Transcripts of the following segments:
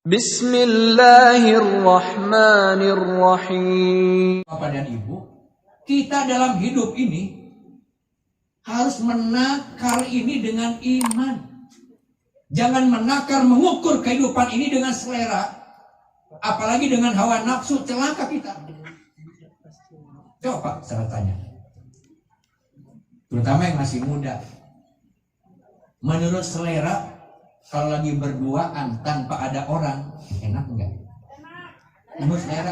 Bismillahirrahmanirrahim. Bapak dan Ibu, kita dalam hidup ini harus menakar ini dengan iman. Jangan menakar, mengukur kehidupan ini dengan selera, apalagi dengan hawa nafsu, celaka kita. Coba saya tanya, terutama yang masih muda, menurut selera, kalau lagi berduaan tanpa ada orang, enak enggak? Menurut selera.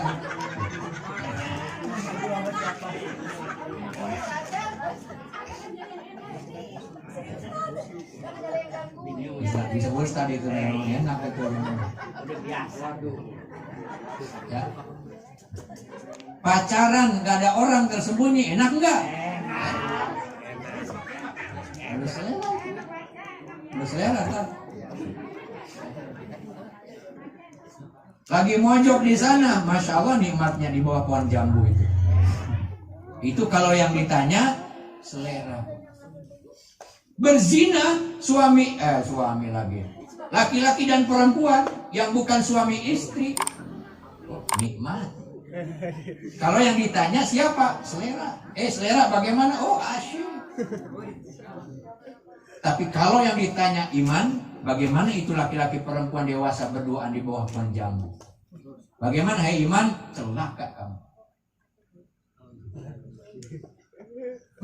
Bisa ustad itu memang enak itu. Ya. Pacaran nggak ada orang tersembunyi, enak enggak? Menurut selera. Menurut selera kan? Lagi mojok di sana, masya Allah nikmatnya di bawah pohon jambu itu. Itu kalau yang ditanya selera. Berzina suami lagi, laki-laki dan perempuan yang bukan suami istri, nikmat. Kalau yang ditanya siapa? Selera. Selera bagaimana? Oh asyik. Tapi kalau yang ditanya iman, bagaimana itu laki-laki perempuan dewasa berduaan di bawah pohon jambu? Bagaimana hai iman? Celaka kamu.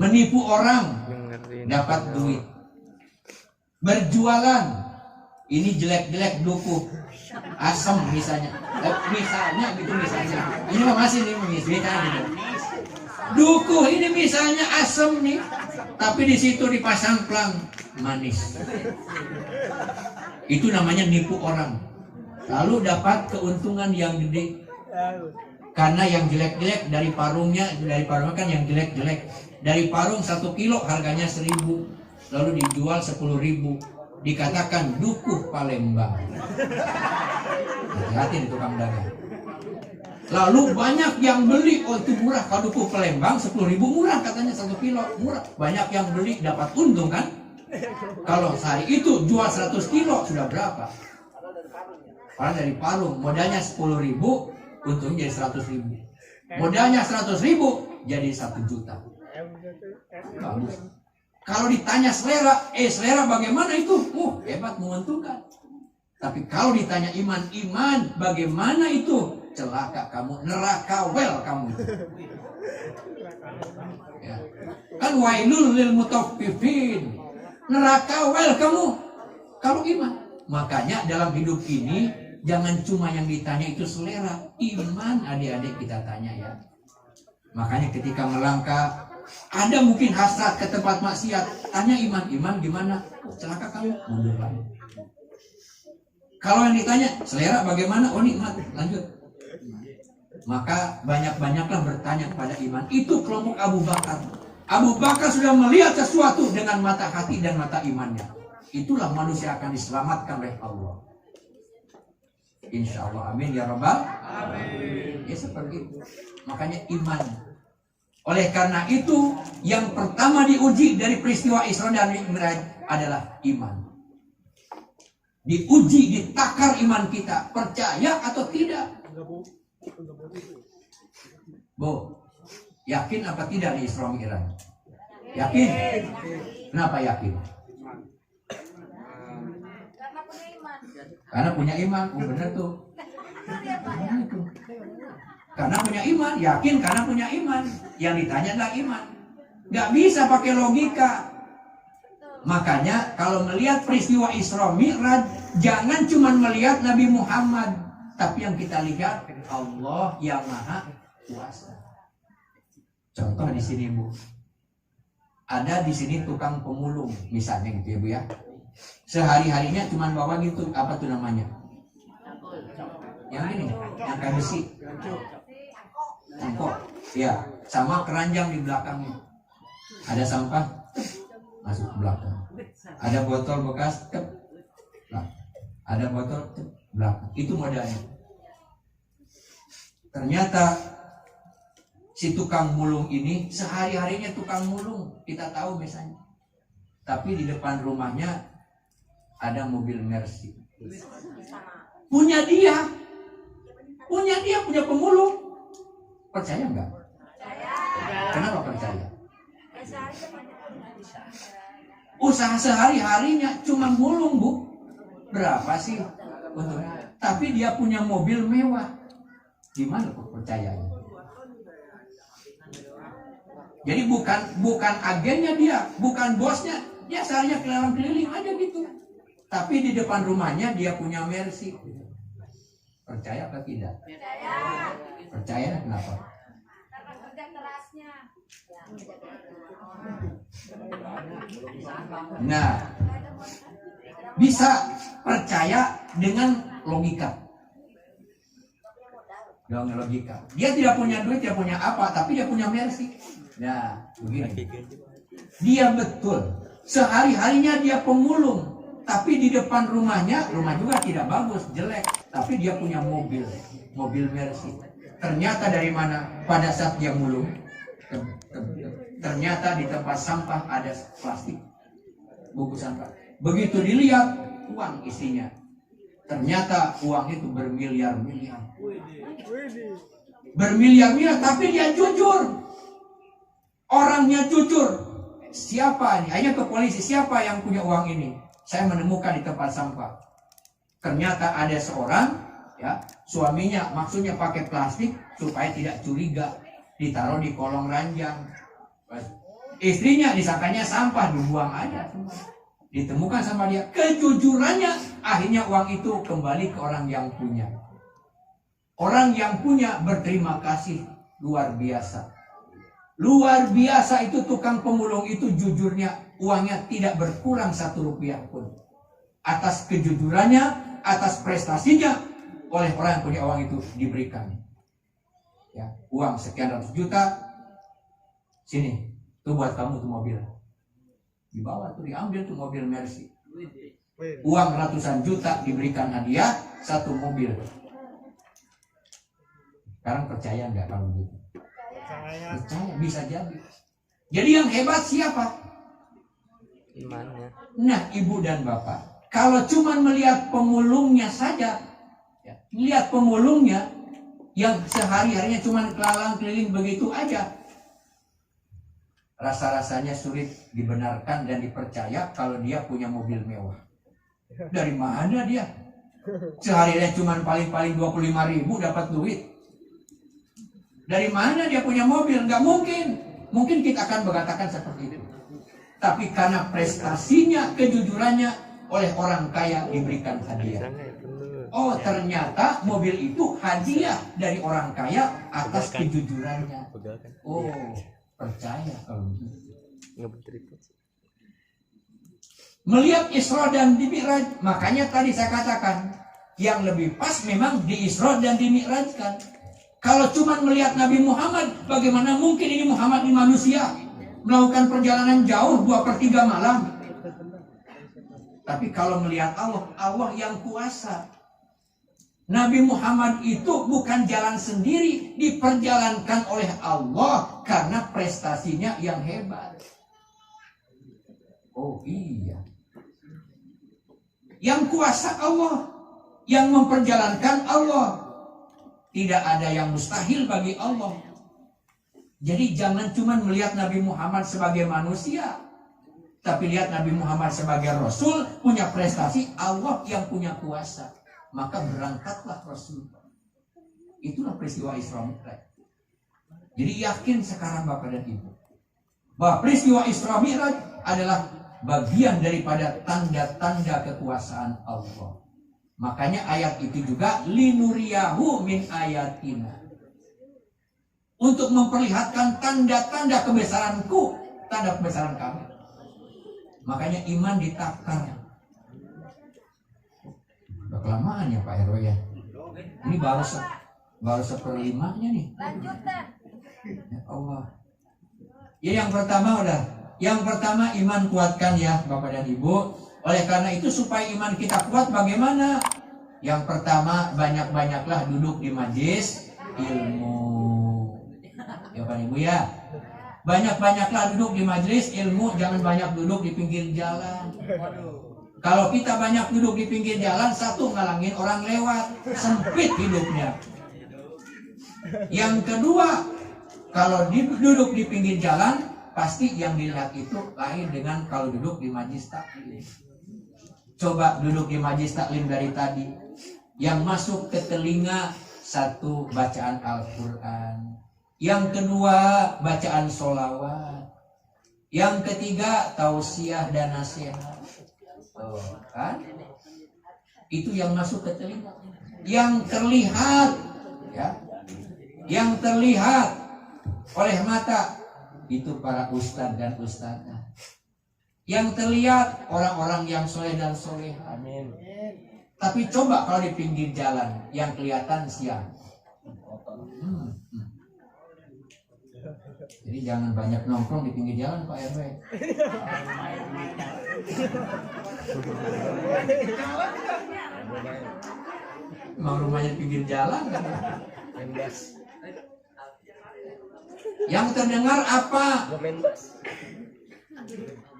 Menipu orang, dapat duit. Berjualan, ini jelek-jelek dukuh, asam misalnya. Misalnya. Ini mah masih nih misalnya gitu. Dukuh ini misalnya asam nih, tapi di situ dipasang plang manis. Itu namanya nipu orang. Lalu dapat keuntungan yang gede. Karena yang jelek-jelek dari parungnya kan yang jelek-jelek. Dari parung 1 kilo harganya 1.000, lalu dijual 10.000. Dikatakan dukuh Palembang. Hati-hati di tukang dagang. Lalu banyak yang beli, oh itu murah. Kalau dukuh Palembang 10.000 murah katanya 1 kilo murah. Banyak yang beli dapat untung kan? Kalau sehari itu jual 100 kilo sudah berapa? Padahal dari parung modalnya 10.000, untungnya jadi 100.000. Modalnya 100.000 jadi 1 juta. Bagus. Kalau ditanya selera, selera bagaimana itu? Hebat, menguntungkan. Tapi kalau ditanya iman bagaimana itu? Celaka kamu, neraka well kamu. Ya. Kan wailul lil mutaffifin. Neraka well kamu kalau iman. Makanya dalam hidup ini jangan cuma yang ditanya itu selera, iman adik-adik kita tanya ya. Makanya ketika melangkah ada mungkin hasrat ke tempat maksiat, tanya iman gimana? Celaka kamu, mundur lagi. Kalau yang ditanya selera bagaimana? Nikmat, lanjut. Maka banyak-banyaklah bertanya kepada iman. Itu kelompok Abu Bakar. Abu Bakar sudah melihat sesuatu dengan mata hati dan mata imannya. Itulah manusia akan diselamatkan oleh Allah. Insya Allah, amin ya rabbal alamin. Ya seperti itu. Makanya iman. Oleh karena itu, yang pertama diuji dari peristiwa Isra dan Mi'raj adalah iman. Diuji, ditakar iman kita, percaya atau tidak. Bu, yakin apa tidak di Isra Mi'raj? Yakin? Kenapa yakin? Karena punya iman. Benar tuh. Karena punya iman, yakin karena punya iman. Yang ditanya adalah iman. Gak bisa pakai logika. Makanya kalau melihat peristiwa Isra Mi'raj, jangan cuma melihat Nabi Muhammad, tapi yang kita lihat Allah yang Maha Kuasa. Contoh di sini Bu, ada di sini tukang pemulung, misalnya gitu ya Bu ya. Sehari-harinya cuma bawa gitu, apa tuh namanya? Yang ini, yang kayak besi. Cangkok, ya, sama keranjang di belakangnya. Ada sampah, masuk ke belakang. Ada botol bekas, ada botol belakang. Itu modalnya. Ternyata si tukang mulung ini sehari-harinya tukang mulung, kita tahu misalnya. Tapi di depan rumahnya ada mobil Mercy. punya dia, punya pemulung. Percaya nggak? Kenapa percaya? Usaha sehari-harinya cuma mulung, Bu. Berapa sih untungnya? Tapi dia punya mobil mewah. Gimana kok percayanya? Jadi bukan agennya dia, bukan bosnya. Dia seharinya keliling aja gitu. Tapi di depan rumahnya dia punya Mercy. Percaya atau tidak? Percaya kenapa? Karena kerja kerasnya. Nah, bisa percaya dengan logika. Dengan logika. Dia tidak punya duit, dia punya apa, tapi dia punya Mercy. Nah, begini. Dia betul. Sehari-harinya dia pemulung, tapi di depan rumah juga tidak bagus, jelek. Tapi dia punya mobil Mercy. Ternyata dari mana? Pada saat dia mulung, ternyata di tempat sampah ada plastik, bungkus sampah. Begitu dilihat, uang isinya. Ternyata uang itu bermiliar-miliar. Bermiliar-miliar, tapi dia jujur. Orangnya jujur. Siapa ini? Hanya ke polisi, siapa yang punya uang ini? Saya menemukan di tempat sampah. Ternyata ada seorang, ya, suaminya maksudnya pakai plastik supaya tidak curiga, ditaruh di kolong ranjang. Istrinya disangkanya sampah, dibuang aja. Ditemukan sama dia. Kejujurannya, akhirnya uang itu kembali ke orang yang punya. Orang yang punya berterima kasih luar biasa. Luar biasa itu tukang pemulung itu, jujurnya uangnya tidak berkurang 1 rupiah pun. Atas kejujurannya, atas prestasinya, oleh orang yang punya uang itu diberikan. Ya, uang sekian ratus juta, sini, tuh buat kamu tuh mobil. Dibawa tuh, diambil tuh mobil Mercy. Uang ratusan juta diberikan hadiah, 1 mobil. Sekarang percaya nggak kalau begitu? Percaya, bisa jadi. Jadi yang hebat siapa? Imannya. Nah, ibu dan bapak, kalau cuma melihat pemulungnya saja, ya, lihat pemulungnya yang sehari-harinya cuma keliling begitu aja, rasa-rasanya sulit dibenarkan dan dipercaya kalau dia punya mobil mewah. Dari mana dia? Sehari-harinya cuma paling-paling 25.000 dapat duit. Dari mana dia punya mobil? Nggak mungkin. Mungkin kita akan mengatakan seperti itu. Tapi karena prestasinya, kejujurannya, oleh orang kaya diberikan hadiah. Oh, ternyata mobil itu hadiah dari orang kaya atas kejujurannya. Oh, percaya kalau begitu. Melihat Isra dan di Mi'raj, makanya tadi saya katakan yang lebih pas memang di Isra dan di Mi'rajkan. Kalau cuma melihat Nabi Muhammad, bagaimana mungkin ini Muhammad ini manusia melakukan perjalanan jauh 2/3 malam? Tapi kalau melihat Allah, Allah yang kuasa. Nabi Muhammad itu bukan jalan sendiri, diperjalankan oleh Allah karena prestasinya yang hebat. Oh iya. Yang kuasa Allah, yang memperjalankan Allah. Tidak ada yang mustahil bagi Allah. Jadi jangan cuma melihat Nabi Muhammad sebagai manusia, tapi lihat Nabi Muhammad sebagai Rasul, punya prestasi, Allah yang punya kuasa. Maka berangkatlah Rasul. Itulah peristiwa Isra Mi'raj. Jadi yakin sekarang Bapak dan Ibu, bahwa peristiwa Isra Mi'raj adalah bagian daripada tanda-tanda kekuasaan Allah. Makanya ayat itu juga linuriyahu min ayatina. Untuk memperlihatkan tanda-tanda kebesaranku, tanda kebesaran kami. Makanya iman ditakar. Udah kelamaan ya Pak RW ya. Ini baru 1/5-nya nih. Ya Allah. Ya yang pertama udah. Yang pertama iman kuatkan ya Bapak dan Ibu. Oleh karena itu supaya iman kita kuat bagaimana? Yang pertama banyak-banyaklah duduk di majelis ilmu. Ya Pak Ibu ya. Banyak-banyaklah duduk di majelis ilmu, jangan banyak duduk di pinggir jalan. Kalau kita banyak duduk di pinggir jalan, satu ngalangin orang lewat, sempit hidupnya. Yang kedua, kalau duduk di pinggir jalan, pasti yang dilihat itu lain dengan kalau duduk di majlis taklim. Coba duduk di majlis taklim dari tadi, yang masuk ke telinga satu bacaan Al-Quran, yang kedua bacaan sholawat, yang ketiga tausiah dan nasihat. Kan? Itu yang masuk ke telinga. Yang terlihat, ya, yang terlihat oleh mata itu para ustadz dan ustadzah. Yang terlihat orang-orang yang soleh dan soleh. Amin. Tapi coba kalau di pinggir jalan yang kelihatan siang. Jadi jangan banyak nongkrong di pinggir jalan Pak RW. Emang rumahnya pinggir jalan kan? Yang terdengar apa?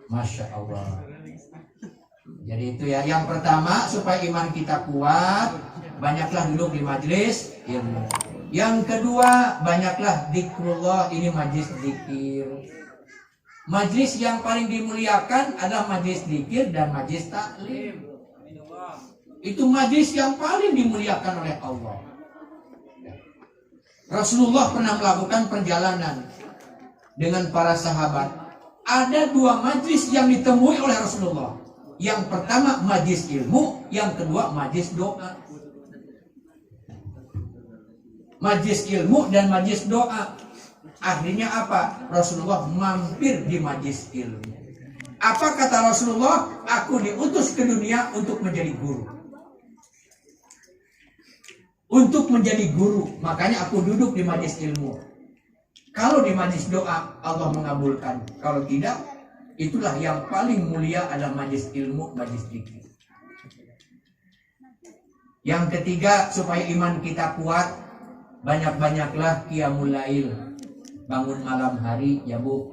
Masya Allah. Jadi itu ya. Yang pertama, supaya iman kita kuat, banyaklah duduk di majelis ilmu. Yang kedua, banyaklah zikrullah. Ini majelis zikir. Majelis yang paling dimuliakan adalah majelis zikir dan majelis taklim. Itu majelis yang paling dimuliakan oleh Allah. Rasulullah pernah melakukan perjalanan dengan para sahabat. Ada dua majelis yang ditemui oleh Rasulullah. Yang pertama majelis ilmu, yang kedua majelis doa. Majelis ilmu dan majelis doa. Akhirnya apa? Rasulullah mampir di majelis ilmu. Apa kata Rasulullah? Aku diutus ke dunia untuk menjadi guru. Untuk menjadi guru. Makanya aku duduk di majelis ilmu. Kalau di majelis doa, Allah mengabulkan. Kalau tidak, itulah yang paling mulia adalah majelis ilmu, majelis zikir. Yang ketiga, supaya iman kita kuat, banyak-banyaklah qiyamul lail. Bangun malam hari, ya Bu.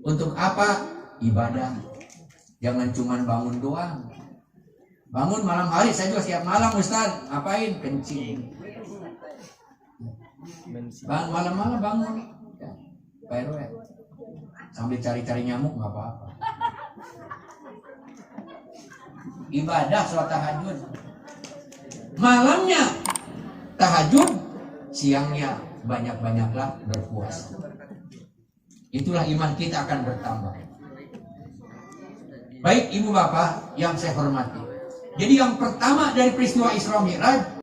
Untuk apa? Ibadah. Jangan cuma bangun doang. Bangun malam hari, saya juga siap malam Ustaz. Ngapain? Kencing. Malam-malam bangun. Ya, Pak RW. Sambil cari-cari nyamuk nggak apa-apa. Ibadah sholat tahajud. Malamnya tahajud, siangnya banyak-banyaklah berpuasa. Itulah iman kita akan bertambah. Baik ibu bapak yang saya hormati. Jadi yang pertama dari peristiwa Isra Mi'raj